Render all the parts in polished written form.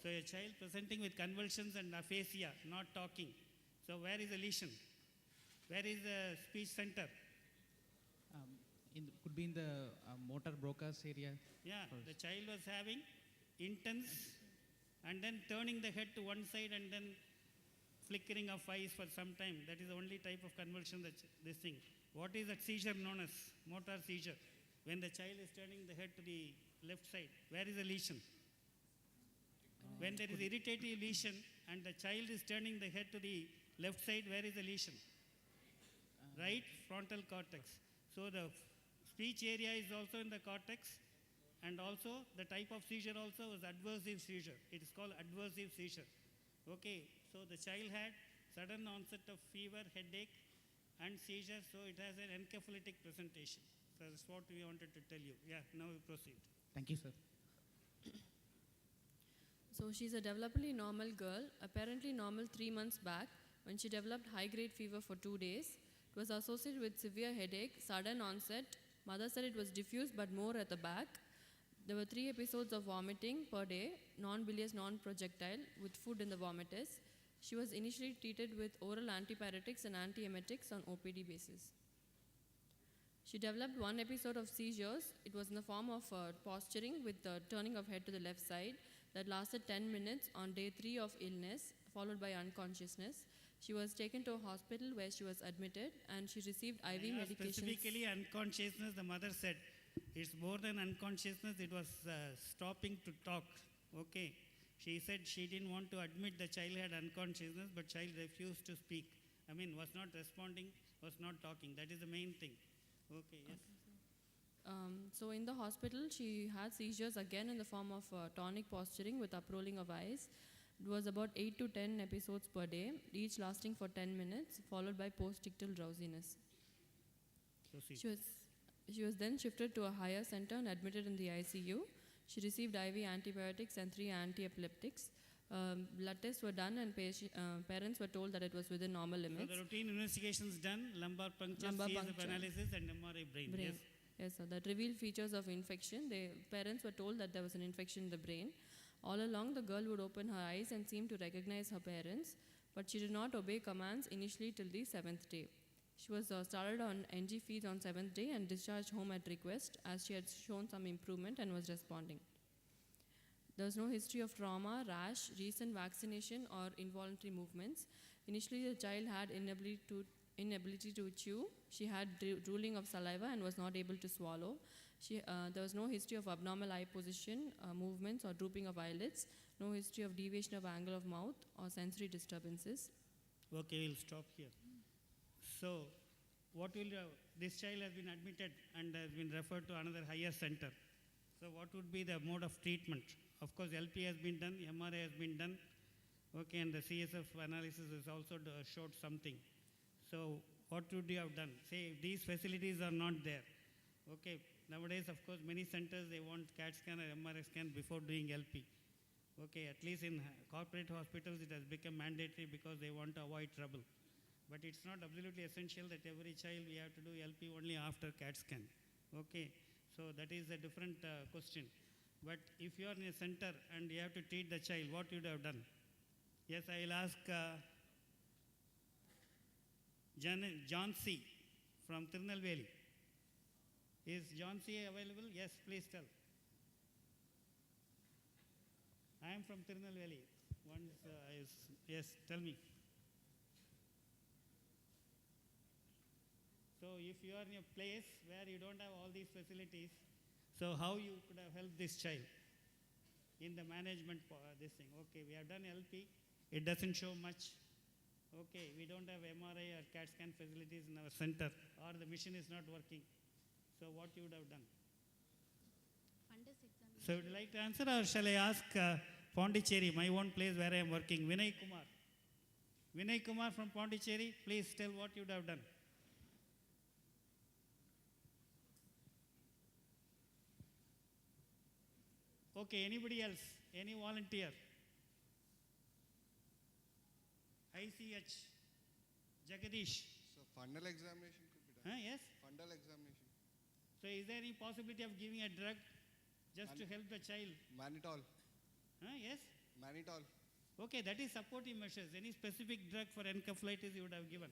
So a child presenting with convulsions and aphasia, not talking. So where is the lesion? Where is the speech center? Could be in the motor Broca's area. Yeah, first. the child was having intense and then turning the head to one side and then flickering of eyes for some time. That is the only type of convulsion that this thing. What is that seizure known as? Motor seizure. When the child is turning the head to the left side, where is the lesion? When there is irritative lesion and the child is turning the head to the left side, where is the lesion? Right frontal cortex. So the speech area is also in the cortex, and also the type of seizure also is adversive seizure. It is called adversive seizure. Okay, so the child had sudden onset of fever, headache and seizure, so it has an encephalitic presentation. So that's what we wanted to tell you. Yeah, now we proceed. Thank you, sir. So she's a developmentally normal girl, apparently normal 3 months back, when she developed high-grade fever for 2 days. It was associated with severe headache, sudden onset. Mother said it was diffuse but more at the back. There were 3 episodes of vomiting per day, non-bilious, non-projectile, with food in the vomitus. She was initially treated with oral antipyretics and antiemetics on OPD basis. She developed 1 episode of seizures. It was in the form of posturing with the turning of head to the left side that lasted 10 minutes on day 3 of illness, followed by unconsciousness. She was taken to a hospital where she was admitted and she received IV medications. Specifically unconsciousness, the mother said, it's more than unconsciousness, it was stopping to talk. Okay. She said she didn't want to admit the child had unconsciousness, but child refused to speak. Was not responding, was not talking. That is the main thing. Okay, yes. So in the hospital, she had seizures again in the form of tonic posturing with uprolling of eyes. It was about 8 to 10 episodes per day, each lasting for 10 minutes, followed by post-ictal drowsiness. Proceed. She was then shifted to a higher center and admitted in the ICU. She received IV antibiotics and 3 anti-epileptics. Blood tests were done and parents were told that it was within normal limits. So the routine investigations done, lumbar puncture, CSF analysis and MRI brain. Yes. Yes, sir. That revealed features of infection. Parents were told that there was an infection in the brain. All along, the girl would open her eyes and seem to recognize her parents, but she did not obey commands initially till the 7th day. She was started on NG feeds on 7th day and discharged home at request as she had shown some improvement and was responding. There was no history of trauma, rash, recent vaccination or involuntary movements. Initially, the child had inability to chew. She had drooling of saliva and was not able to swallow. There was no history of abnormal eye position, movements or drooping of eyelids. No history of deviation of angle of mouth or sensory disturbances. Okay, we'll stop here. So, this child has been admitted and has been referred to another higher center. So, what would be the mode of treatment? Of course, LP has been done, MRI has been done, okay, and the CSF analysis has also showed something. So, what would you have done? Say, if these facilities are not there, okay, nowadays, of course, many centers, they want CAT scan or MRI scan before doing LP. Okay, at least in corporate hospitals, it has become mandatory because they want to avoid trouble. But it's not absolutely essential that every child we have to do LP only after CAT scan. Okay, so that is a different question. But if you are in a center and you have to treat the child, what you would have done? Yes, I will ask John C. from Tirunelveli. Is John C. available? Yes, please tell. I am from Tirunelveli. Yes, tell me. So if you are in a place where you don't have all these facilities, so how you could have helped this child in the management this thing? Okay, we have done LP. It doesn't show much. Okay, we don't have MRI or CAT scan facilities in our center, or the machine is not working. So what you would have done? So would you like to answer, or shall I ask Pondicherry, my own place where I am working, Vinay Kumar? Vinay Kumar from Pondicherry, please tell what you would have done. Okay, anybody else? Any volunteer? ICH, Jagadish. So fundal examination could be done. Yes? Fundal examination. So is there any possibility of giving a drug just to help the child? Mannitol. Yes? Mannitol. Okay, that is supportive measures. Any specific drug for encephalitis you would have given?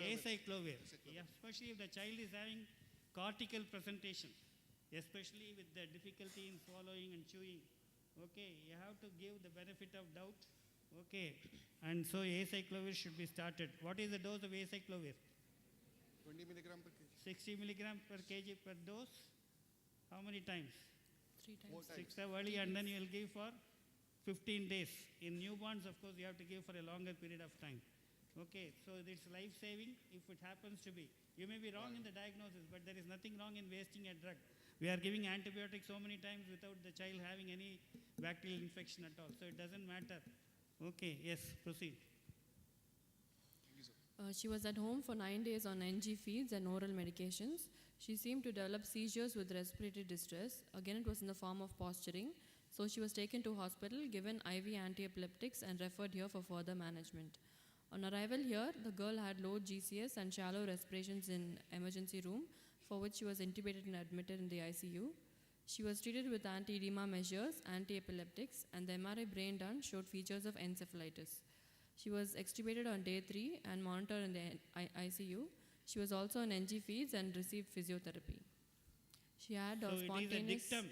Acyclovir. Yeah, especially if the child is having cortical presentation, especially with the difficulty in swallowing and chewing. Okay, you have to give the benefit of doubt. Okay, and so acyclovir should be started. What is the dose of acyclovir? 20 milligram per kg. 60 milligram per kg per dose. How many times? 3 times. More times. 6 hours early, and then you will give for 15 days. In newborns, of course, you have to give for a longer period of time. Okay, so it's life-saving if it happens to be. You may be wrong in the diagnosis, but there is nothing wrong in wasting a drug. We are giving antibiotics so many times without the child having any bacterial infection at all. So it doesn't matter. Okay, yes, proceed. She was at home for 9 days on NG feeds and oral medications. She seemed to develop seizures with respiratory distress. Again, it was in the form of posturing. So she was taken to hospital, given IV antiepileptics, and referred here for further management. On arrival here, the girl had low GCS and shallow respirations in emergency room, for which she was intubated and admitted in the ICU. She was treated with anti-edema measures, anti-epileptics, and the MRI brain done showed features of encephalitis. She was extubated on day 3 and monitored in the ICU. She was also on NG feeds and received physiotherapy. She had So a it is a spontaneous... dictum.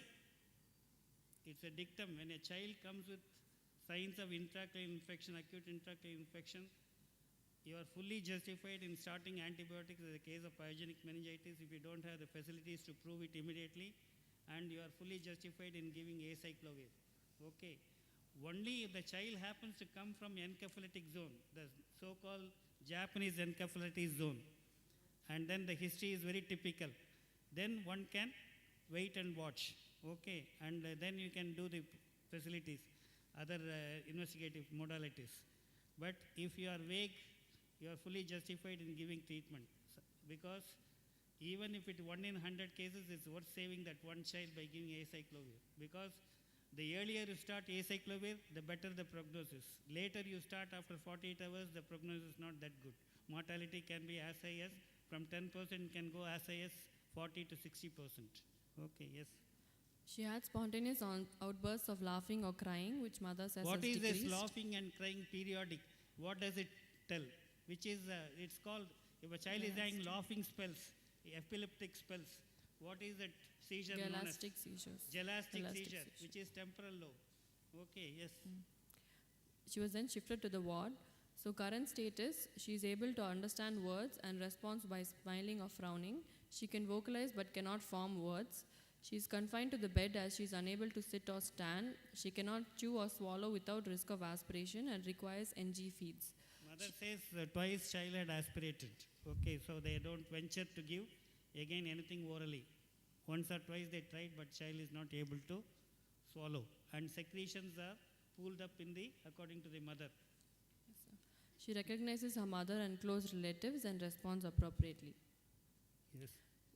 It's a dictum. When a child comes with signs of intraocular infection, acute intraocular infection, you are fully justified in starting antibiotics in the case of pyogenic meningitis if you don't have the facilities to prove it immediately, and you are fully justified in giving acyclovir. Okay. Only if the child happens to come from encephalitic zone, the so-called Japanese encephalitis zone, and then the history is very typical, then one can wait and watch. Okay, and then you can do the facilities, other investigative modalities. But if you are vague, you are fully justified in giving treatment, because even if it 1 in 100 cases, it's worth saving that one child by giving acyclovir, because the earlier you start acyclovir, the better the prognosis. Later you start after 48 hours, the prognosis is not that good. Mortality can be as high as, from 10% can go as high as 40 to 60%. Okay, yes. She had spontaneous outbursts of laughing or crying, which mother says What has is this decreased. laughing and crying periodic? What does it tell? Which is, it's called, if a child is having laughing spells, epileptic spells, what is that seizure known as? Gelastic seizures. Gelastic Gelastic seizure, seizure. which is temporal lobe. Okay, yes. She was then shifted to the ward. So current status, she is able to understand words and responds by smiling or frowning. She can vocalize but cannot form words. She is confined to the bed as she is unable to sit or stand. She cannot chew or swallow without risk of aspiration and requires NG feeds. Mother says twice child had aspirated. Okay, so they don't venture to give again anything orally. Once or twice they tried, but child is not able to swallow. And secretions are pooled up in the, according to the mother. She recognizes her mother and close relatives and responds appropriately. Yes.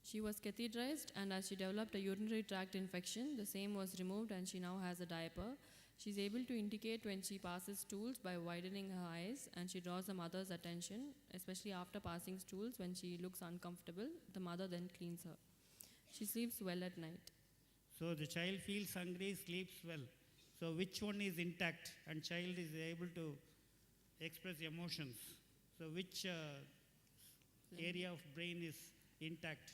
She was catheterized, and as she developed a urinary tract infection, the same was removed and she now has a diaper. She is able to indicate when she passes stools by widening her eyes, and she draws the mother's attention, especially after passing stools. When she looks uncomfortable, the mother then cleans her. She sleeps well at night. So the child feels hungry, sleeps well. So which one is intact and child is able to express emotions? So which area of brain is intact?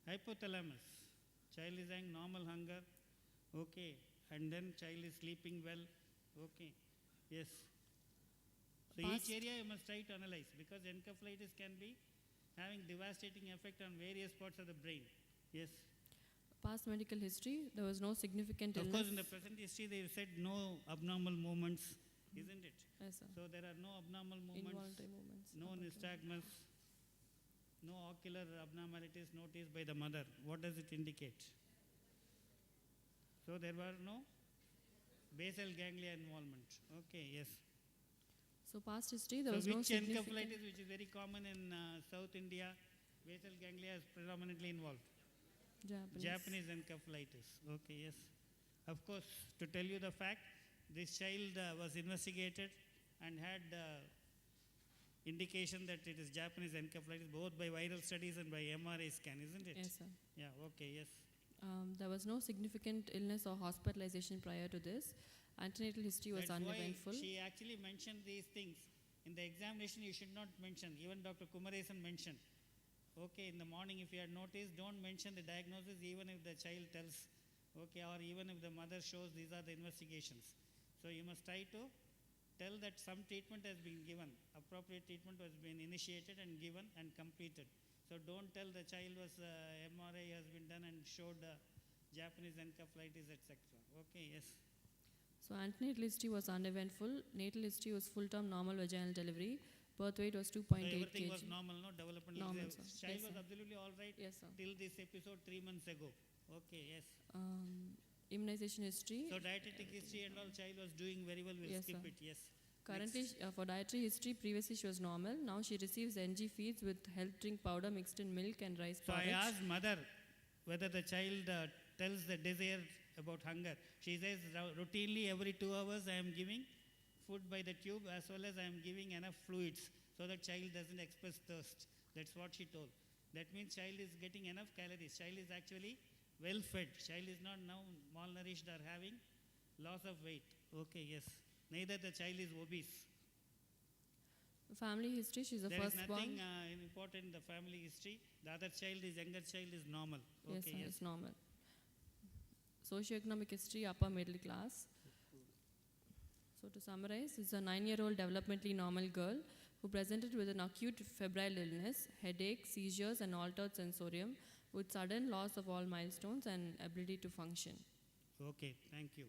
Hypothalamus. Child is having normal hunger. Okay. And then child is sleeping well. Okay. Yes. So each area you must try to analyze, because encephalitis can be having devastating effect on various parts of the brain. Yes. Past medical history, there was no significant Of illness. course, in the present history, they said no abnormal movements, isn't it? Yes, sir. So there are no abnormal movements, Involuntary movements. no nystagmus, no ocular abnormalities noticed by the mother. What does it indicate? So there were no basal ganglia involvement. Okay, yes. So past history, there So was no which significant... encephalitis, which is very common in South India, basal ganglia is predominantly involved. Japanese encephalitis. Okay, yes. Of course, to tell you the fact, this child was investigated and had indication that it is Japanese encephalitis, both by viral studies and by MRI scan, isn't it? Yes, sir. Yeah, okay, yes. There was no significant illness or hospitalization prior to this. Antenatal history was That's uneventful. why she actually mentioned these things. In the examination, you should not mention. Even Dr. Kumaresan mentioned. Okay, in the morning, if you had noticed, don't mention the diagnosis even if the child tells. Okay, or even if the mother shows these are the investigations. So you must try to tell that some treatment has been given. Appropriate treatment has been initiated and given and completed. So don't tell the child was MRI has been done and showed Japanese encephalitis, etc. Okay, yes. So antenatal history was uneventful. Natal history was full-term normal vaginal delivery. Birth weight was So 2.8 everything kg. was normal, no developmental. Normal, The sir. child Yes, was sir. absolutely all right Yes, sir. till this episode 3 months ago. Okay, yes. Immunization history. So dietetic history and all, child was doing very well. We'll Yes, skip sir. it. Yes. Currently, Next. for dietary history, previously she was normal. Now she receives NG feeds with health drink powder mixed in milk and rice So I porridge. asked mother whether the child tells the desire about hunger. She says routinely every 2 hours I am giving food by the tube as well as I am giving enough fluids so that child doesn't express thirst. That's what she told. That means child is getting enough calories. Child is actually well fed. Child is not now malnourished or having loss of weight. Okay, yes. Neither the child is obese. Family history, she's the There is first nothing born. important in the family history. The other child is younger child is normal. Yes, Okay, sir, yes. it's normal. Socioeconomic history, upper middle class. So to summarize, it's a 9-year-old developmentally normal girl who presented with an acute febrile illness, headache, seizures, and altered sensorium with sudden loss of all milestones and ability to function. Okay, thank you.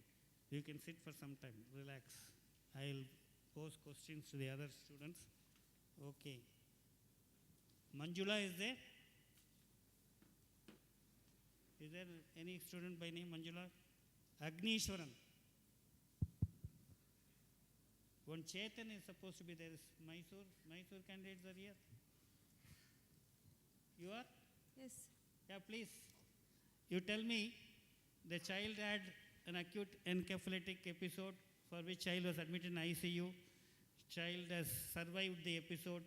You can sit for some time. Relax. I'll pose questions to the other students. Okay. Manjula is there? Is there any student by name Manjula? Agneeshwaran. One Chetan is supposed to be there. Is Mysore candidates are here. You are? Yes. Yeah, please. You tell me the child had an acute encephalitic episode for which child was admitted in ICU. Child has survived the episode.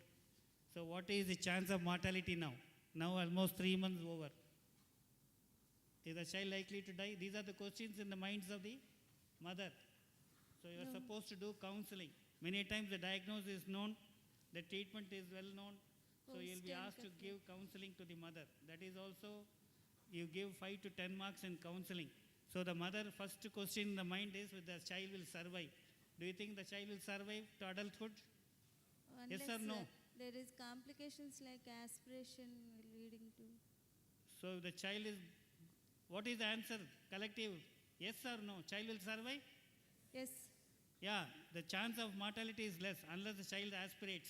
So what is the chance of mortality now? Now almost 3 months over. Is the child likely to die? These are the questions in the minds of the mother. So you are No. supposed to do counseling. Many times the diagnosis is known, the treatment is well known. So you'll be asked to give counseling to the mother. That is also, you give 5 to 10 marks in counseling. So the mother first question in the mind is whether the child will survive. Do you think the child will survive to adulthood? Yes or no? There is complications like aspiration leading to. So the child is, what is the answer? Collective, yes or no? Child will survive? Yes. Yeah, the chance of mortality is less unless the child aspirates.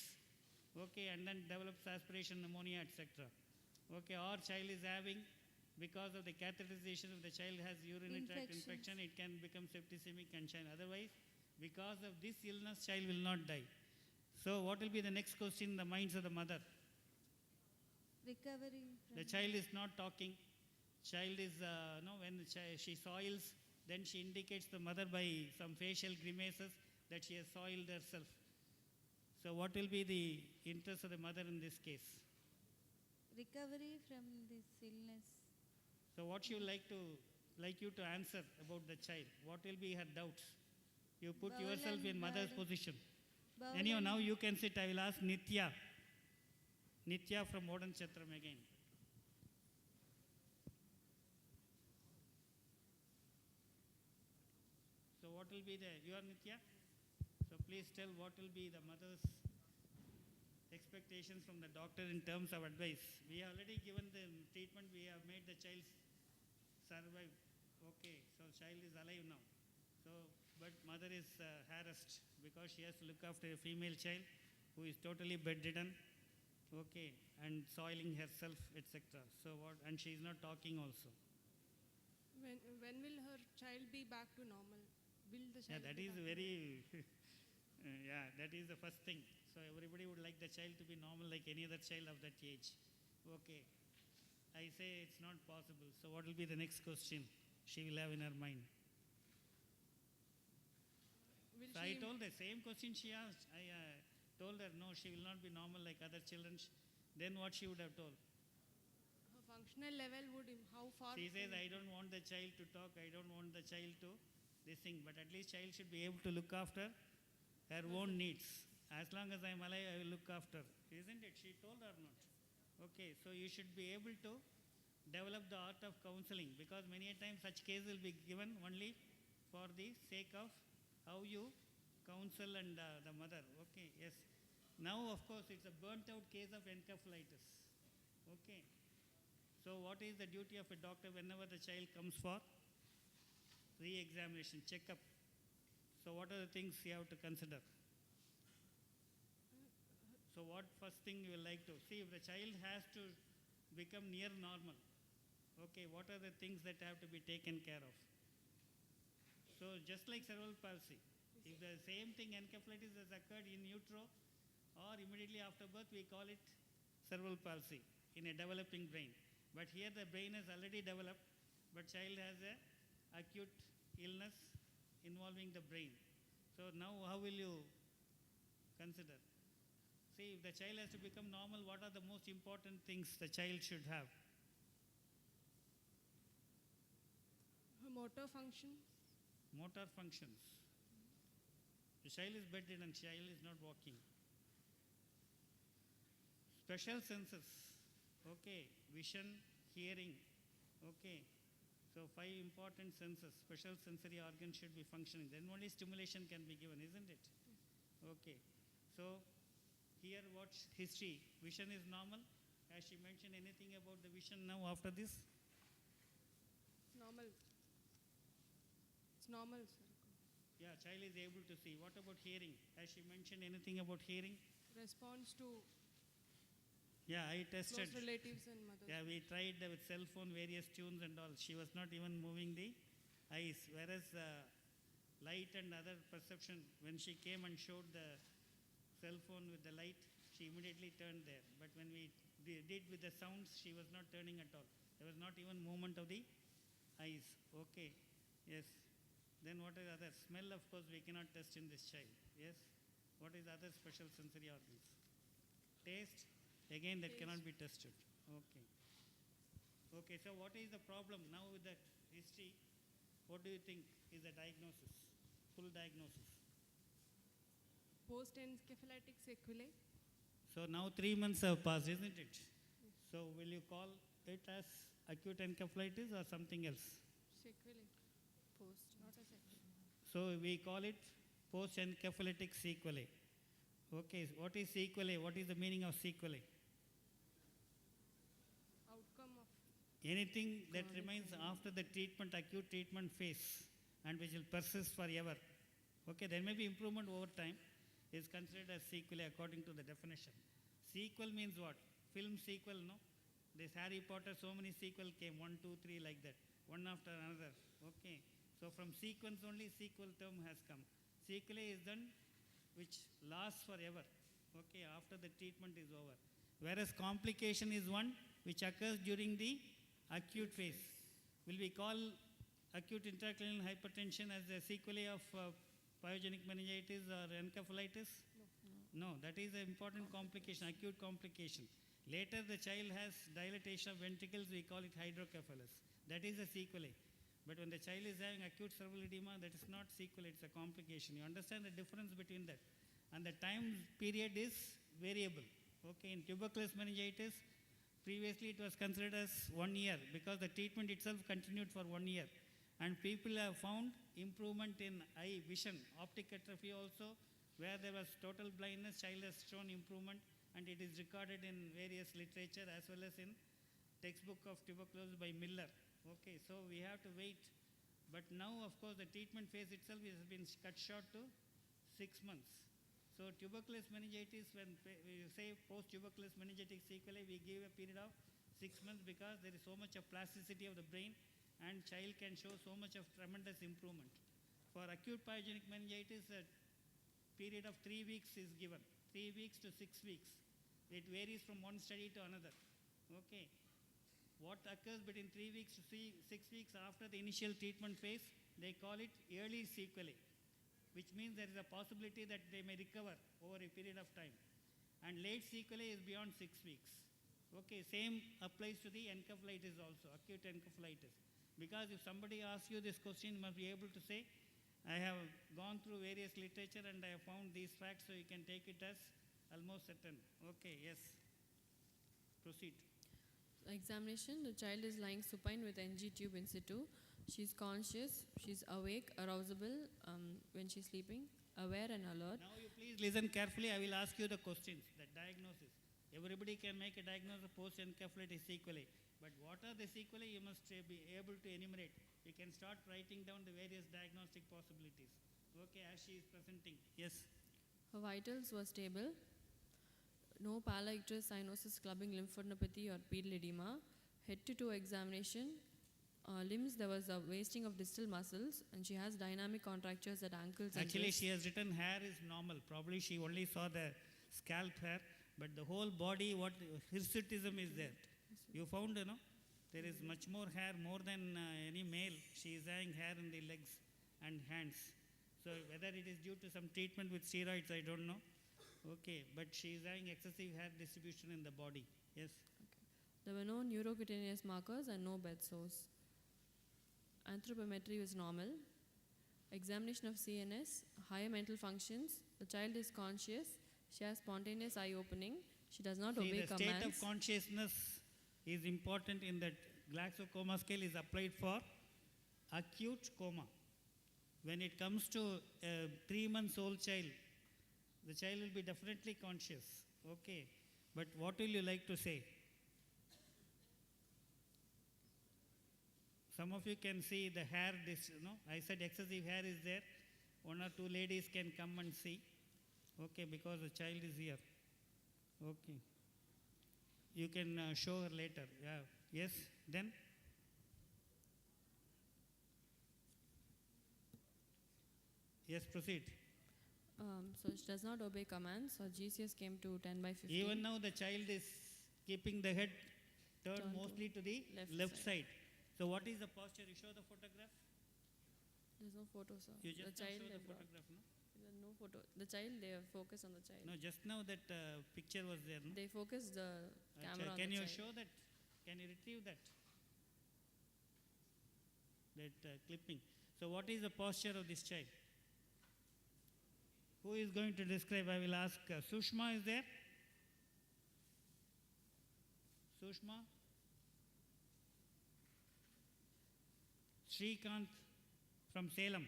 Okay, and then develops aspiration, pneumonia, etc. Okay, or child is having, because of the catheterization, if the child has urinary tract infection, it can become septicemic and child. Otherwise, because of this illness, child will not die. So what will be the next question in the minds of the mother? Recovery. The child is not talking. Child is, when she soils, then she indicates the mother by some facial grimaces that she has soiled herself. So what will be the interest of the mother in this case? Recovery from this illness. So what she would like you to answer about the child? What will be her doubts? You put Bowel yourself in and mother's bladder. position. Bowel Anyhow, and- now you can sit. I will ask Nitya. Nitya from Modern Chatram again. So what will be you are Nitya? So please tell what will be the mother's expectations from the doctor in terms of advice. We have already given the treatment, we have made the child survive. Okay, so child is alive now. So, but mother is harassed because she has to look after a female child who is totally bedridden. Okay, and soiling herself, etc. So what? And she is not talking also. When will her child be back to normal? Will the Yeah, child that be is back to very, yeah, that is the first thing. So everybody would like the child to be normal like any other child of that age. Okay. I say it's not possible. So what will be the next question she will have in her mind? Will So I she told the same question she asked. I told her no, she will not be normal like other children. Then what she would have told? her functional level would how far? She says, can- I don't want the child to talk, I don't want the child to this thing, but at least child should be able to look after her own needs. As long as I'm alive, I will look after. Isn't it? She told or not? Okay, so you should be able to develop the art of counseling, because many a times such case will be given only for the sake of how you counsel and the mother. Okay, yes. Now, of course, it's a burnt out case of encephalitis. Okay. So, what is the duty of a doctor whenever the child comes for re-examination, checkup? So, what are the things you have to consider? So, what first thing you will like to see? If the child has to become near normal, okay, what are the things that have to be taken care of? So, just like cerebral palsy, if the same thing, encephalitis, has occurred in utero or immediately after birth, we call it cerebral palsy in a developing brain. But here the brain has already developed, but child has a acute illness involving the brain. So now how will you consider? See, if the child has to become normal, what are the most important things the child should have? Motor function. Motor functions. The child is bedridden, child is not walking. Special senses, okay, vision, hearing, okay. So 5 important senses, special sensory organs should be functioning. Then only stimulation can be given, isn't it? Okay. So here what's history? Vision is normal. Has she mentioned anything about the vision now after this? It's normal. It's normal, sir. Yeah, child is able to see. What about hearing? Has she mentioned anything about hearing? Response to Yeah, I tested. close relatives and mothers. Yeah, we tried with cell phone various tunes and all. She was not even moving the eyes. Whereas light and other perception, when she came and showed the cell phone with the light, she immediately turned there. But when we did with the sounds, she was not turning at all. There was not even movement of the eyes. Okay, yes. Then what is other? Smell, of course, we cannot test in this child. Yes. What is other special sensory organs? Taste. Again, that cannot be tested. Okay. Okay, so what is the problem now with the history? What do you think is the diagnosis? Full diagnosis. Post-encephalitic sequelae. So now 3 months have passed, isn't it? So will you call it as acute encephalitis or something else? Sequelae. Post. Not a sequelae. So we call it post-encephalitic sequelae. Okay, what is sequelae? What is the meaning of sequelae? Outcome of Anything that remains after the treatment, acute treatment phase, and which will persist forever. Okay, there may be improvement over time, is considered as sequelae according to the definition. Sequel means what? Film sequel, no? This Harry Potter, so many sequel came, 1, 2, 3 like that, one after another. Okay, so from sequence only sequel term has come. Sequelae is done which lasts forever, okay, after the treatment is over. Whereas complication is one which occurs during the acute phase. Will we call acute intracranial hypertension as a sequelae of pyogenic meningitis or encephalitis? No, that is an important complication, acute complication. Later the child has dilatation of ventricles, we call it hydrocephalus. That is a sequelae. But when the child is having acute cerebral edema, that is not sequelae, it's a complication. You understand the difference between that? And the time period is variable. Okay, in tuberculous meningitis, previously it was considered as 1 year because the treatment itself continued for 1 year. And people have found improvement in eye vision, optic atrophy also, where there was total blindness, child has shown improvement, and it is recorded in various literature as well as in textbook of tuberculosis by Miller. Okay, so we have to wait. But now, of course, the treatment phase itself has been cut short to 6 months. So tuberculous meningitis, when we say post-tuberculous meningitis sequelae, we give a period of 6 months because there is so much of plasticity of the brain and child can show so much of tremendous improvement. For acute pyogenic meningitis, a period of 3 weeks is given, 3 weeks to 6 weeks. It varies from one study to another. Okay. What occurs between 3 weeks to 6 weeks after the initial treatment phase, they call it early sequelae, which means there is a possibility that they may recover over a period of time. And late sequelae is beyond 6 weeks. Okay, same applies to the encephalitis also, acute encephalitis. Because if somebody asks you this question, you must be able to say, I have gone through various literature and I have found these facts, so you can take it as almost certain. Okay, yes. Proceed. Examination, the child is lying supine with NG tube in situ. She's conscious, she's awake, arousable when she's sleeping, aware and alert. Now you please listen carefully. I will ask you the questions, the diagnosis. Everybody can make a diagnosis of post-encephalitis sequelae. But what are the sequelae? You must be able to enumerate. You can start writing down the various diagnostic possibilities. Okay, as she is presenting. Yes. Her vitals were stable. No palaictus, cyanosis, clubbing lymphadenopathy or pedal edema. Head to toe examination. Limbs, there was a wasting of distal muscles and she has dynamic contractures at ankles and Actually, wrists. she has written hair is normal. Probably she only saw the scalp hair, but the whole body, what hirsutism is there. You found, there is much more hair, more than any male. She is having hair in the legs and hands. So whether it is due to some treatment with steroids, I don't know. Okay, but she is having excessive hair distribution in the body. Yes. There were no neurocutaneous markers and no bed sores. Anthropometry was normal. Examination of CNS, higher mental functions. The child is conscious. She has spontaneous eye opening. She does not See, obey the commands. state of consciousness is important in that Glaxo coma scale is applied for acute coma. When it comes to a 3-month-old child, the child will be definitely conscious. Okay. But what will you like to say? Some of you can see the hair, I said excessive hair is there. 1 or 2 ladies can come and see. Okay, because the child is here. Okay. You can show her later. Yeah. Yes. Then? Yes, proceed. So she does not obey commands. Her GCS came to 10/15. Even now the child is keeping the head turned Turned to mostly to the left side. So what is the posture? You show the photograph? There's no photo, sir. You The just now child show the they brought. photograph, no? There's no photo. The child, they focus on the child. No, just now that picture was there, no? They focus the camera on Can the you child. show that? Can you retrieve that? That clipping. So what is the posture of this child? Who is going to describe? I will ask. Sushma is there? Sushma? Srikanth from Salem.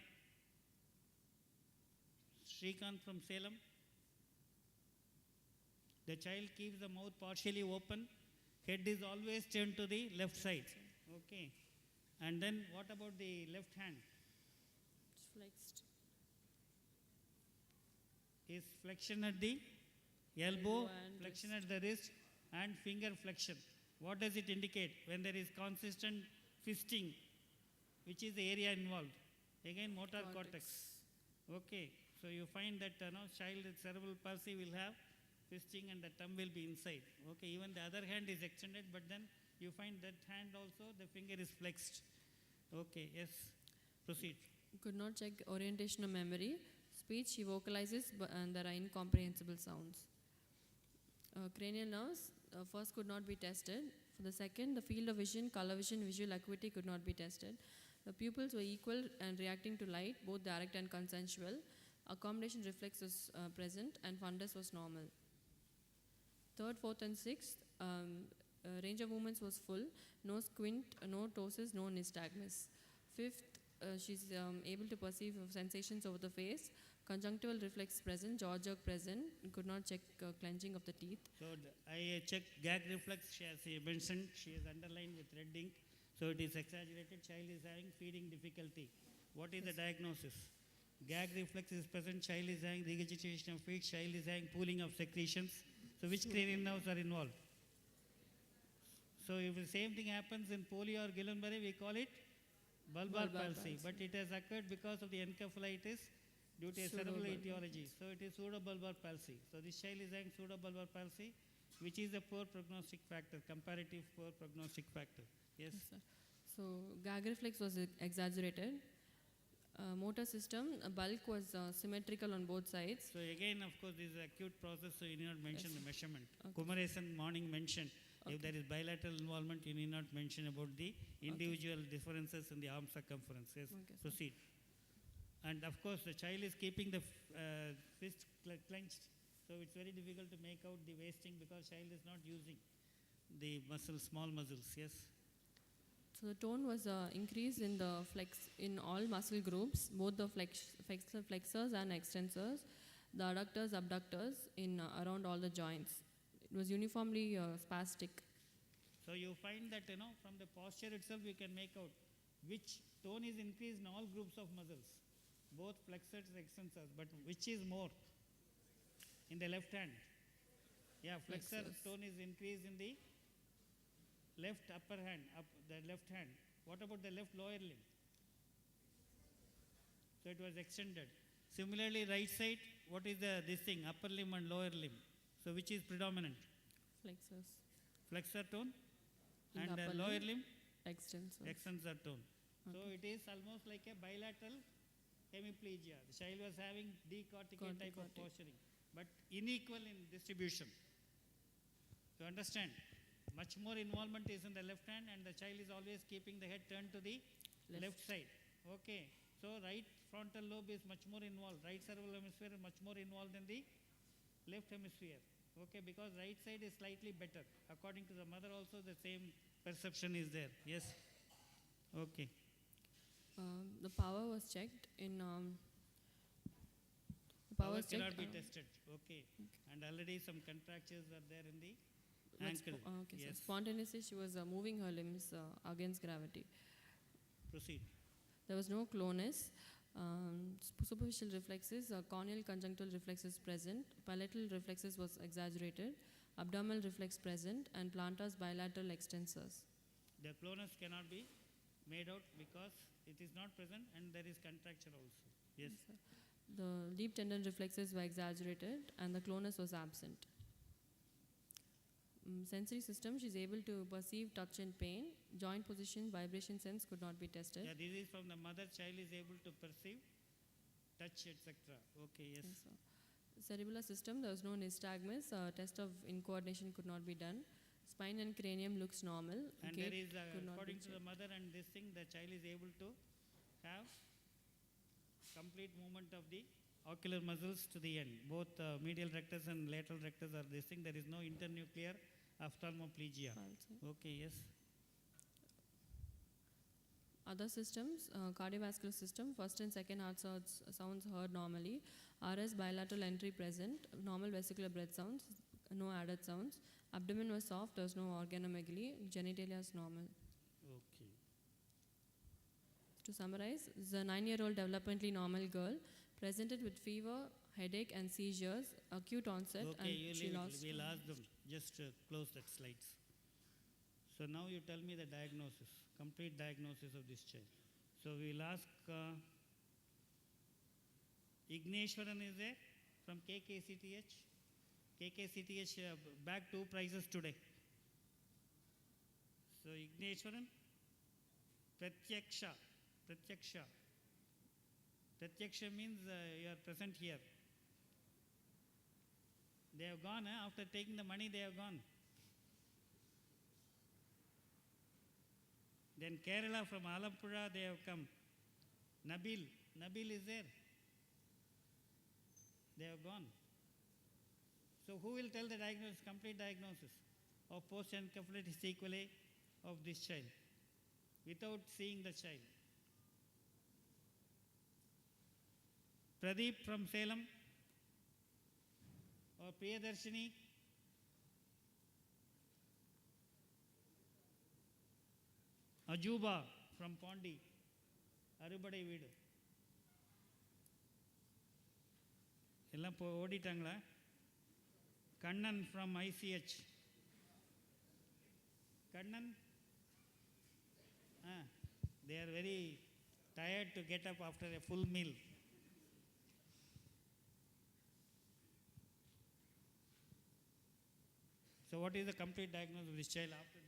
Srikanth from Salem. The child keeps the mouth partially open. Head is always turned to the left side. Okay. And then what about the left hand? It's flexed. Is flexion at the elbow, Elbow and flexion at the wrist, and finger flexion. What does it indicate? When there is consistent fisting, which is the area involved? Again, motor cortex. Okay, so you find that child with cerebral palsy will have fisting and the thumb will be inside. Okay, even the other hand is extended, but then you find that hand also, the finger is flexed. Okay, yes, proceed. Could not check orientation or memory. Speech, she vocalizes, and there are incomprehensible sounds. Cranial nerves, first could not be tested. For the second, the field of vision, color vision, visual acuity could not be tested. The pupils were equal and reacting to light, both direct and consensual. Accommodation reflex was present and fundus was normal. Third, fourth and sixth, range of movements was full. No squint, no ptosis, no nystagmus. Fifth, she's able to perceive sensations over the face. Conjunctival reflex present, jaw jerk present. Could not check clenching of the teeth. So I checked gag reflex. She has mentioned, she is underlined with red ink. So it is exaggerated. Child is having feeding difficulty. What is the diagnosis? Gag reflex is present. Child is having regurgitation of feed. Child is having pooling of secretions. So which cranial nerves are involved? So if the same thing happens in polio or Guillain-Barré, we call it bulbar palsy. But it has occurred because of the encephalitis due to a cerebral etiology. So it is pseudobulbar palsy. So this child is having pseudobulbar palsy, which is a poor prognostic factor, comparative poor prognostic factor. Yes. Yes, sir. So gag reflex was exaggerated. Motor system, bulk was symmetrical on both sides. So again, of course, this is an acute process, so you need not mention Yes. the measurement. Okay. Kumaresan morning mentioned Okay. If there is bilateral involvement, you need not mention about the individual differences in the arm circumference. Yes, Okay, sir. proceed. And of course, the child is keeping the fist clenched, so it's very difficult to make out the wasting because child is not using the muscles, small muscles. Yes. So the tone was increased in the in all muscle groups, both the flexors and extensors, the adductors, abductors, in around all the joints. It was uniformly spastic. So you find that from the posture itself you can make out which tone is increased in all groups of muscles, both flexors and extensors. But which is more in the left hand? Yeah, flexor Flexors. tone is increased in the left upper hand, the left hand. What about the left lower limb? So it was extended. Similarly, right side, what is this thing, upper limb and lower limb? So which is predominant? Flexors. Flexor tone In and the upper lower limb, limb, extensors. extensor tone. So Okay. it is almost like a bilateral hemiplegia. The child was having decortical type of Corticotic. posturing, but unequal in distribution. You understand? Much more involvement is in the left hand, and the child is always keeping the head turned to the left side. Okay. So right frontal lobe is much more involved. Right cerebral hemisphere is much more involved than the left hemisphere. Okay, because right side is slightly better. According to the mother also the same perception is there. Yes. Okay. The power was checked in. The power Power was checked. cannot be tested. Okay. And already some contractures are there in the with ankle. okay, so Yes. spontaneously she was moving her limbs against gravity. Proceed. There was no clonus. Superficial reflexes, corneal conjunctal reflexes present, palatal reflexes was exaggerated, abdominal reflex present, and plantar's bilateral extensors. The clonus cannot be made out because it is not present and there is contracture also. Yes. Sir. The deep tendon reflexes were exaggerated, and the clonus was absent. Sensory system, she is able to perceive touch and pain. Joint position, vibration sense could not be tested. Yeah, this is from the mother. Child is able to perceive touch, etc. Okay, yes. Yes, sir. Cerebellar system, there was no nystagmus. Test of incoordination could not be done. Spine and cranium looks normal. And Gait there is, could not according be to the checked. mother and this thing, the child is able to have complete movement of the ocular muscles to the end. Both medial rectus and lateral rectus are this thing. There is no internuclear ophthalmoplegia. Also. Okay, yes. Other systems, cardiovascular system, first and second heart sounds heard normally. RS bilateral entry present, normal vesicular breath sounds, no added sounds. Abdomen was soft, there was no organomegaly, genitalia is normal. Okay. To summarize, the 9-year-old developmentally normal girl presented with fever, headache, and seizures, acute onset, Okay, you and she leave it. lost. We'll ask them. Just close that slides. So now you tell me the diagnosis, complete diagnosis of this child. So we'll ask Igneshwaran is there from KKCTH. KKCTH back 2 prizes today. So Igneshwaran, Pratyaksha. Pratyaksha means you are present here. They have gone, after taking the money, they have gone. Then Kerala from Alappuzha, they have come. Nabil is there. They have gone. So who will tell the diagnosis, complete diagnosis of post-encephalitis sequelae of this child without seeing the child? Pradeep from Salem or Priyadarshini? Ajuba from Pondi, Arubadai Veedu. எல்லாம் ஓடிட்டாங்களா? Kannan from ICH. Kannan? They are very tired to get up after a full meal. So what is the complete diagnosis of this child after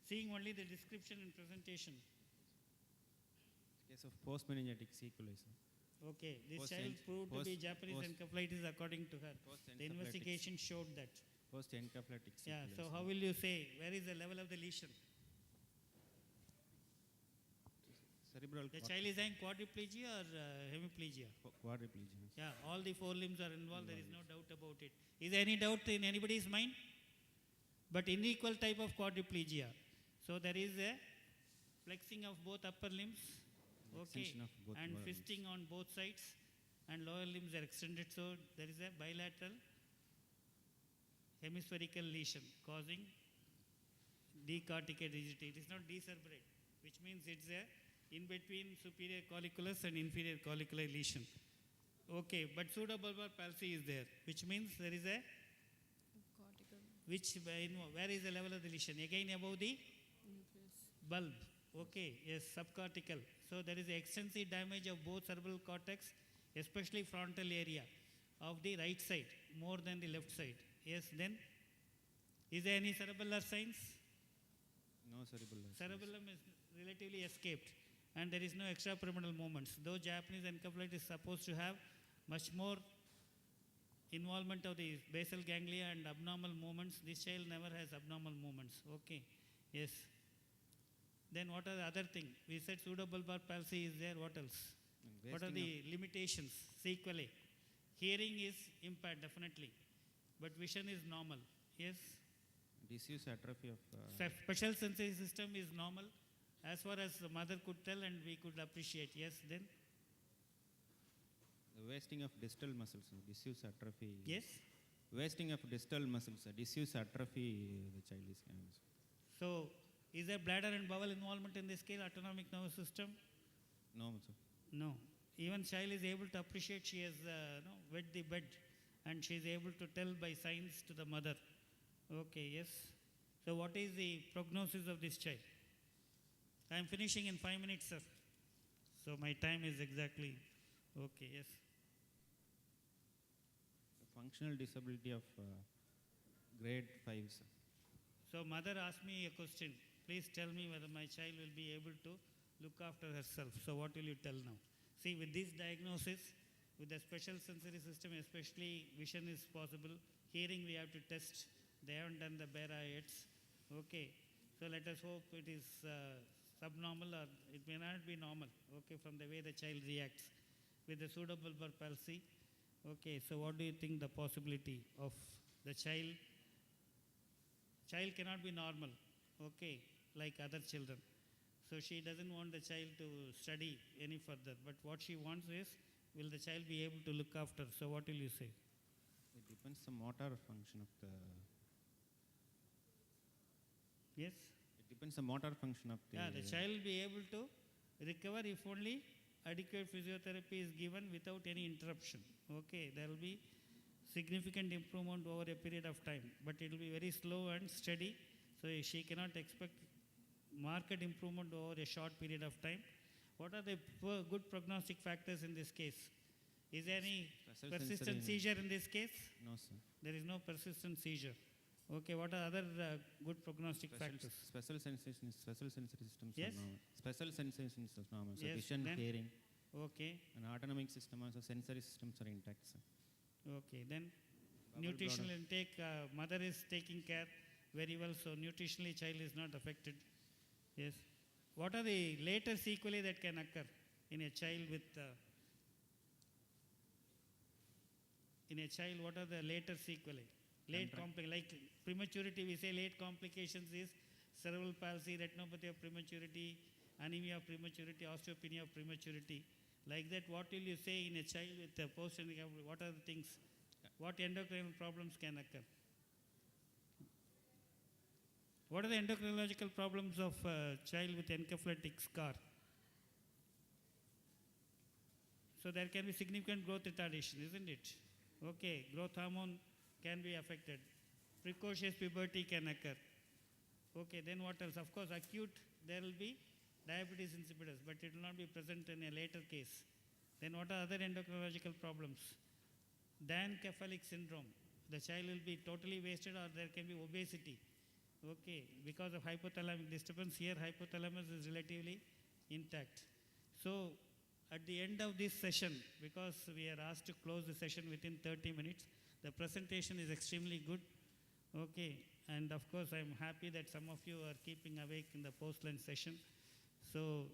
seeing only the description and presentation? Case of post-meningitic sequelae. Okay, this Post child enc- proved to be post- Japanese post- encephalitis according to her. The Post-encephalitics. investigation showed that. Post-encephalitic Yeah, sequelae. so how will you say, where is the level of the lesion? Cerebral The child is having quadriplegia or hemiplegia? quadriplegia. Yeah, all the four limbs are involved, there is no doubt about it. Is there any doubt in anybody's mind? But unequal type of quadriplegia. So there is a flexing of both upper limbs, okay, Extension of both and lower limbs. fisting on both sides, and lower limbs are extended. So there is a bilateral hemispherical lesion causing decorticate rigidity. It is not decerebrate, which means it's a in between superior colliculus and inferior collicular lesion. Okay, but pseudobulbar palsy is there, which means there is a Cortical where is the level of the lesion? Again above the nucleus. bulb. Okay, yes, subcortical. So there is extensive damage of both cerebral cortex, especially frontal area of the right side, more than the left side. Yes, then is there any cerebellar signs? No cerebral. Cerebellum is relatively escaped, and there is no extrapyramidal movements. Though Japanese encephalitis is supposed to have much more involvement of the basal ganglia and abnormal movements, this child never has abnormal movements. Okay, yes. Then what are the other thing? We said pseudobulbar palsy is there. What else? What are the limitations? Sequelae. Hearing is impaired definitely, but vision is normal. Yes. Disuse atrophy of Special sensory system is normal as far as the mother could tell and we could appreciate. Yes, then? the wasting of distal muscles, disuse atrophy. Yes. Wasting of distal muscles, disuse atrophy, the child is having. So, is there bladder and bowel involvement in this case, autonomic nervous system? No, sir. No. Even child is able to appreciate she has wet the bed and she is able to tell by signs to the mother. Okay, yes. So, what is the prognosis of this child? I am finishing in 5 minutes, sir. So, my time is exactly okay, yes. Functional disability of grade 5, sir. So, mother asked me a question. Please tell me whether my child will be able to look after herself. So, what will you tell now? See, with this diagnosis, with the special sensory system, especially vision is possible, hearing we have to test. They haven't done the bare IETs. Okay. So, let us hope it is subnormal or it may not be normal, okay, from the way the child reacts with the pseudobulbar palsy. Okay, so what do you think the possibility of the child? Child cannot be normal, okay, like other children. So she doesn't want the child to study any further. But what she wants is, will the child be able to look after? So what will you say? It depends the motor function of the. Yes? It depends the motor function of the. Yeah, the child will be able to recover if only adequate physiotherapy is given without any interruption. Okay, there will be significant improvement over a period of time, but it will be very slow and steady. So she cannot expect marked improvement over a short period of time. What are the good prognostic factors in this case? Is there any Special persistent sensory- seizure in this case? No, sir. There is no persistent seizure. Okay, what are other good prognostic factors? Special sensations, special sensory systems Yes. are normal. Special sensations are normal. So Yes, vision, then- hearing, Okay, and autonomic system also sensory systems are intact, sir. okay. Then Bubble nutritional bladder. intake, mother is taking care very well, so nutritionally child is not affected. Yes. What are the later sequelae that can occur in a child with what are the later sequelae? Late like prematurity, we say late complications is cerebral palsy, retinopathy of prematurity, anemia of prematurity, osteopenia of prematurity. Like that, what will you say in a child with post-encephalitis? What are the things? What endocrine problems can occur? What are the endocrinological problems of a child with encephalitic scar? So there can be significant growth retardation, isn't it? Okay, growth hormone can be affected. Precocious puberty can occur. Okay, then what else? Of course, acute, there will be diabetes insipidus, but it will not be present in a later case. Then what are other endocrinological problems? Diencephalic syndrome. The child will be totally wasted or there can be obesity. Okay, because of hypothalamic disturbance, here hypothalamus is relatively intact. So, at the end of this session, because we are asked to close the session within 30 minutes, the presentation is extremely good. Okay, and of course, I'm happy that some of you are keeping awake in the post-lunch session. So,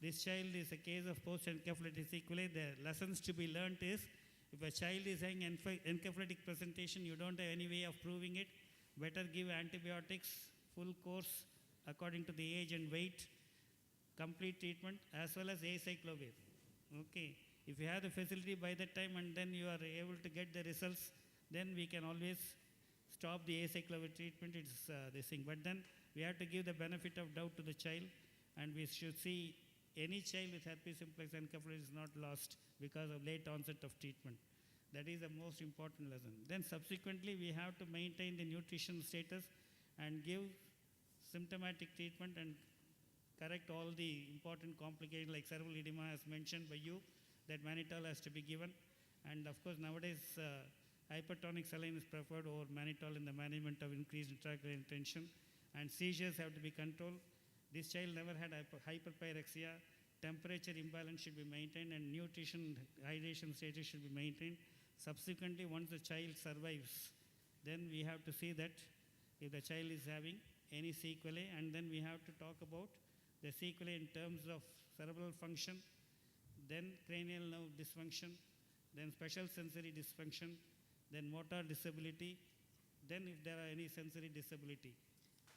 this child is a case of post-encephalitis sequelae. The lessons to be learnt is, if a child is having encephalitic presentation, you don't have any way of proving it. Better give antibiotics, full course, according to the age and weight, complete treatment, as well as acyclovir. Okay, if you have the facility by that time and then you are able to get the results, then we can always stop the acyclovir treatment. It's this thing. But then we have to give the benefit of doubt to the child, and we should see any child with herpes simplex encephalitis is not lost because of late onset of treatment. That is the most important lesson. Then subsequently, we have to maintain the nutrition status and give symptomatic treatment and correct all the important complications like cerebral edema as mentioned by you, that mannitol has to be given. And of course, nowadays, hypertonic saline is preferred over mannitol in the management of increased intracranial tension, and seizures have to be controlled. This child never had hyperpyrexia, temperature imbalance should be maintained, and nutrition hydration status should be maintained. Subsequently, once the child survives, then we have to see that if the child is having any sequelae, and then we have to talk about the sequelae in terms of cerebral function, then cranial nerve dysfunction, then special sensory dysfunction, then motor disability, then if there are any sensory disability,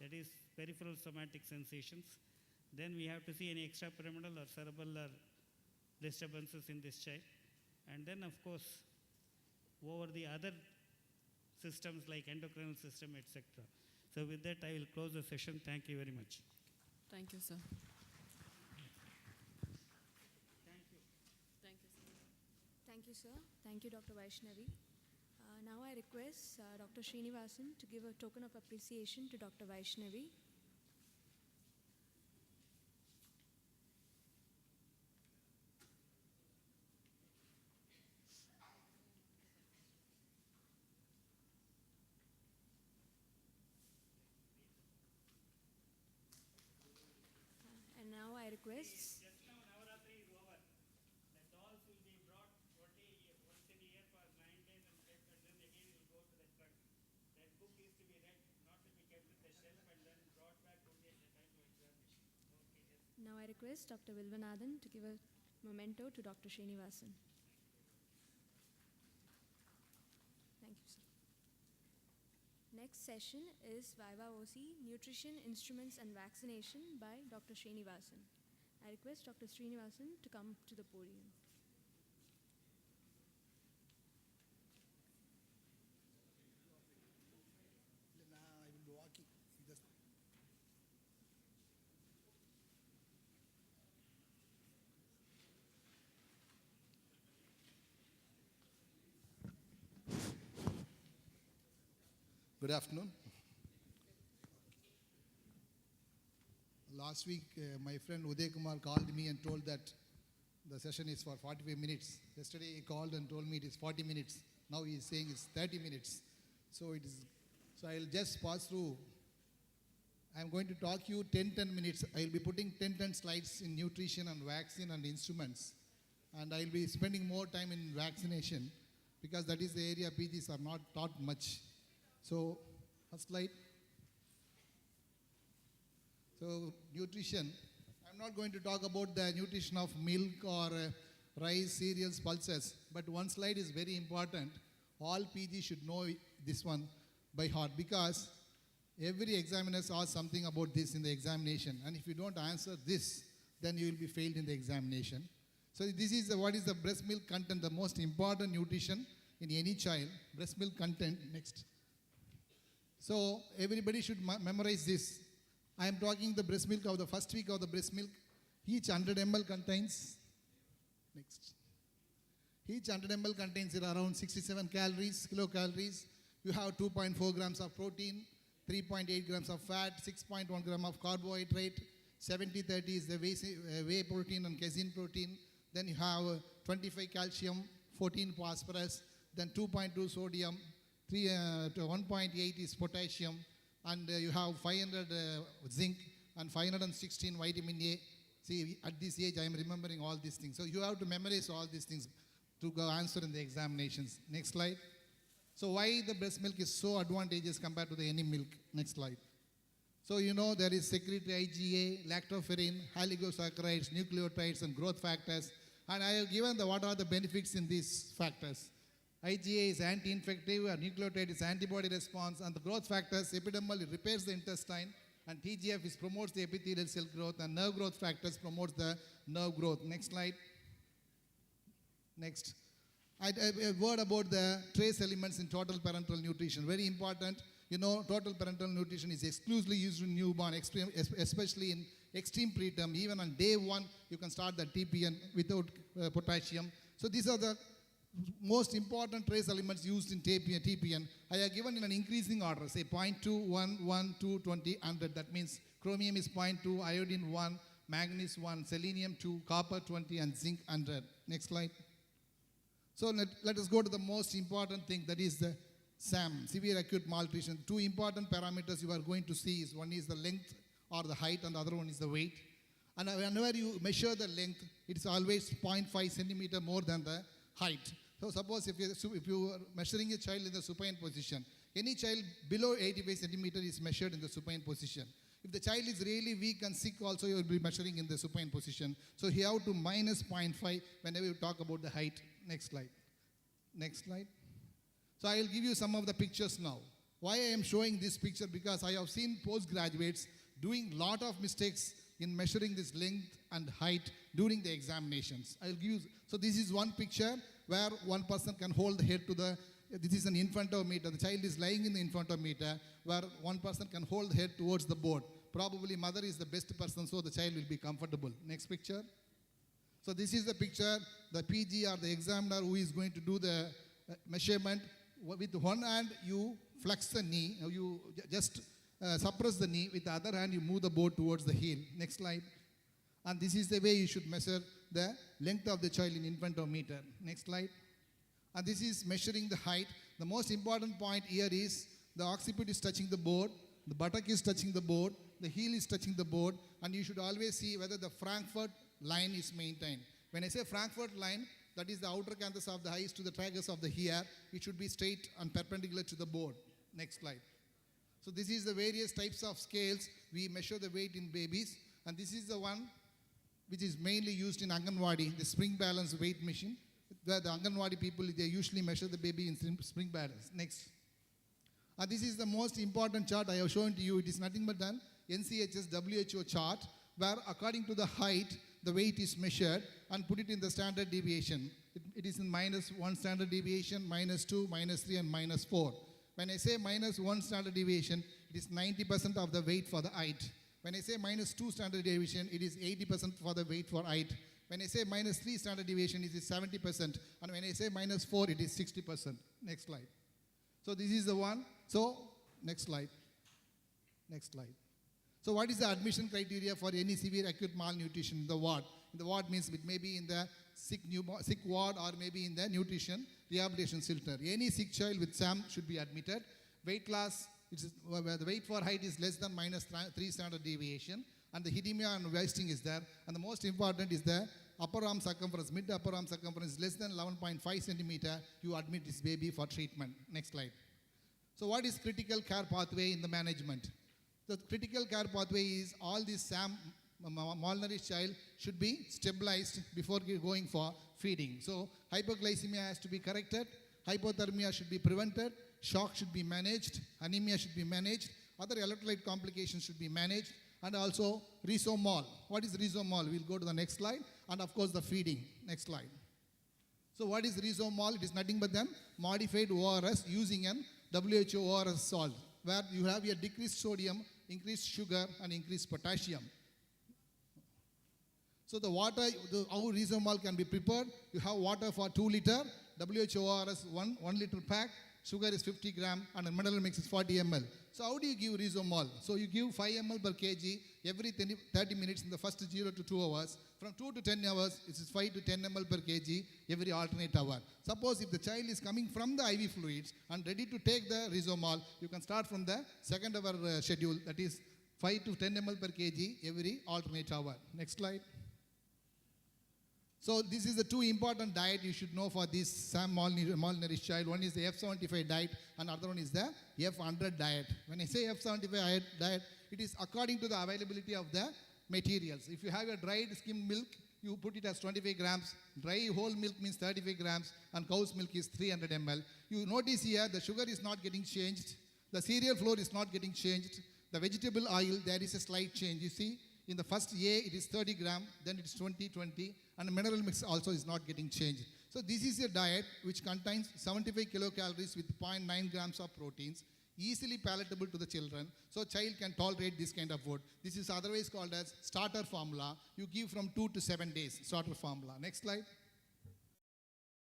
that is peripheral somatic sensations, then we have to see any extrapyramidal or cerebellar disturbances in this child, and then of course over the other systems like endocrinal system, etc. So with that, I will close the session. Thank you very much. Thank you, sir. Thank you. Thank you, sir. Thank you, sir. Thank you, Dr. Vaishnavi. Now I request Dr. Srinivasan to give a token of appreciation to Dr. Vaishnavi. And now I request Just now Navaratri is over. The dolls will be brought once in a year for 9 days and kept, and then again will go to the trunk. That book is to be read, not to be kept at the shelf and then brought back only at the time of examination. Okay, yes. Now I request Dr. Vilvanathan to give a memento to Dr. Srinivasan. Thank you, sir. Next session is Viva OC, Nutrition, Instruments and Vaccination by Dr. Srinivasan. I request Dr. Srinivasan to come to the podium. I will be walking. Just Good afternoon. Last week, my friend Uday Kumar called me and told that the session is for 45 minutes. Yesterday, he called and told me it is 40 minutes. Now he is saying it's 30 minutes. So I'll just pass through. I'm going to talk you 10 minutes. I'll be putting 10 slides in nutrition and vaccine and instruments. And I'll be spending more time in vaccination because that is the area PGs are not taught much. So, first slide. So, nutrition. I'm not going to talk about the nutrition of milk or rice, cereals, pulses, but one slide is very important. All PG should know this one by heart because every examiner asks something about this in the examination, and if you don't answer this, then you will be failed in the examination. So, this is what is the breast milk content, the most important nutrition in any child. Breast milk content, next. So, everybody should memorize this. I am talking the breast milk of the first week of the breast milk. Each 100 ml contains, next. Each 100 ml contains around 67 calories, kilocalories. You have 2.4 grams of protein, 3.8 grams of fat, 6.1 gram of carbohydrate, 70-30 is the whey protein and casein protein. Then you have 25 calcium, 14 phosphorus, then 2.2 sodium, 1.8 is potassium, and you have 500 zinc and 516 vitamin A. See, at this age, I am remembering all these things. So you have to memorize all these things to go answer in the examinations. Next slide. So why the breast milk is so advantageous compared to the any milk? Next slide. So you know there is secretory IgA, lactoferrin, oligosaccharides, nucleotides, and growth factors. And I have given what are the benefits in these factors. IgA is anti-infective, and nucleotide is antibody response, and the growth factors, epidermal, it repairs the intestine, and TGF is promotes the epithelial cell growth, and nerve growth factors promotes the nerve growth. Next slide. Next. A word about the trace elements in total parental nutrition. Very important. You know, total parental nutrition is exclusively used in newborn, especially in extreme preterm. Even on day 1, you can start the TPN without potassium. So these are the most important trace elements used in TPN. I have given in an increasing order, say 0.2, 1, 1, 2, 20, 100. That means chromium is 0.2, iodine 1, manganese 1, selenium 2, copper 20, and zinc 100. Next slide. So let us go to the most important thing, that is the SAM, severe acute malnutrition. 2 important parameters you are going to see is one is the length or the height, and the other one is the weight. And whenever you measure the length, it's always 0.5 centimeter more than the height. So suppose if you are measuring a child in the supine position, any child below 85 centimeter is measured in the supine position. If the child is really weak and sick also, you will be measuring in the supine position. So you have to minus 0.5 whenever you talk about the height. Next slide. Next slide. So I will give you some of the pictures now. Why I am showing this picture? Because I have seen postgraduates doing lot of mistakes in measuring this length and height during the examinations. I will give you, so this is one picture where one person can hold the head to the, this is an infantometer. The child is lying in the infantometer where one person can hold the head towards the board. Probably mother is the best person, so the child will be comfortable. Next picture. So this is the picture, the PG or the examiner who is going to do the measurement. With one hand, you flex the knee, you just suppress the knee. With the other hand, you move the board towards the heel. Next slide. And this is the way you should measure the length of the child in infantometer. Next slide. And this is measuring the height. The most important point here is the occiput is touching the board, the buttock is touching the board, the heel is touching the board, and you should always see whether the Frankfurt line is maintained. When I say Frankfurt line, that is the outer canthus of the eyes to the tragus of the ear. It should be straight and perpendicular to the board. Next slide. So this is the various types of scales we measure the weight in babies, and this is the one which is mainly used in Anganwadi, the spring balance weight machine. The Anganwadi people, they usually measure the baby in spring balance. Next. This is the most important chart I have shown to you. It is nothing but an NCHS WHO chart where according to the height, the weight is measured and put it in the standard deviation. It is in -1 standard deviation, -2, -3, and -4. When I say -1 standard deviation, it is 90% of the weight for the height. When I say -2 standard deviation, it is 80% for the weight for height. When I say -3 standard deviation, it is 70%. And when I say -4, it is 60%. Next slide. So this is the one. So next slide. Next slide. So what is the admission criteria for any severe acute malnutrition in the ward? In the ward means it may be in the sick ward or maybe in the nutrition rehabilitation center. Any sick child with SAM should be admitted. Weight class, where the weight for height is less than -3 standard deviation, and the edema and wasting is there. And the most important is the upper arm circumference, mid upper arm circumference is less than 11.5 centimeter. You admit this baby for treatment. Next slide. So what is critical care pathway in the management? The critical care pathway is all these SAM malnourished child should be stabilized before going for feeding. So hypoglycemia has to be corrected, hypothermia should be prevented, shock should be managed, anemia should be managed, other electrolyte complications should be managed, and also Rizomol. What is Rizomol? We'll go to the next slide. And of course the feeding. Next slide. So what is Rizomol? It is nothing but then modified ORS using an WHO ORS salt, where you have a decreased sodium, increased sugar, and increased potassium. So the water, how Rizomol can be prepared, you have water for 2 liter, WHO ORS 1 liter pack, sugar is 50 gram, and a mineral mix is 40 ml. So how do you give Rizomol? So you give 5 ml per kg every 30 minutes in the first 0 to 2 hours. From 2 to 10 hours, it is 5 to 10 ml per kg every alternate hour. Suppose if the child is coming from the IV fluids and ready to take the Rizomol, you can start from the second hour schedule, that is 5 to 10 ml per kg every alternate hour. Next slide. So this is the two important diet you should know for this malnourished child. One is the F75 diet and other one is the F100 diet. When I say F75 diet, it is according to the availability of the materials. If you have a dried skim milk, you put it as 25 grams. Dry whole milk means 35 grams and cow's milk is 300 ml. You notice here the sugar is not getting changed. The cereal flour is not getting changed. The vegetable oil, there is a slight change. You see, in the first A, it is 30 gram, then it is 20, and mineral mix also is not getting changed. So this is a diet which contains 75 kilocalories with 0.9 grams of proteins, easily palatable to the children, so child can tolerate this kind of food. This is otherwise called as starter formula. You give from 2 to 7 days, starter formula. Next slide.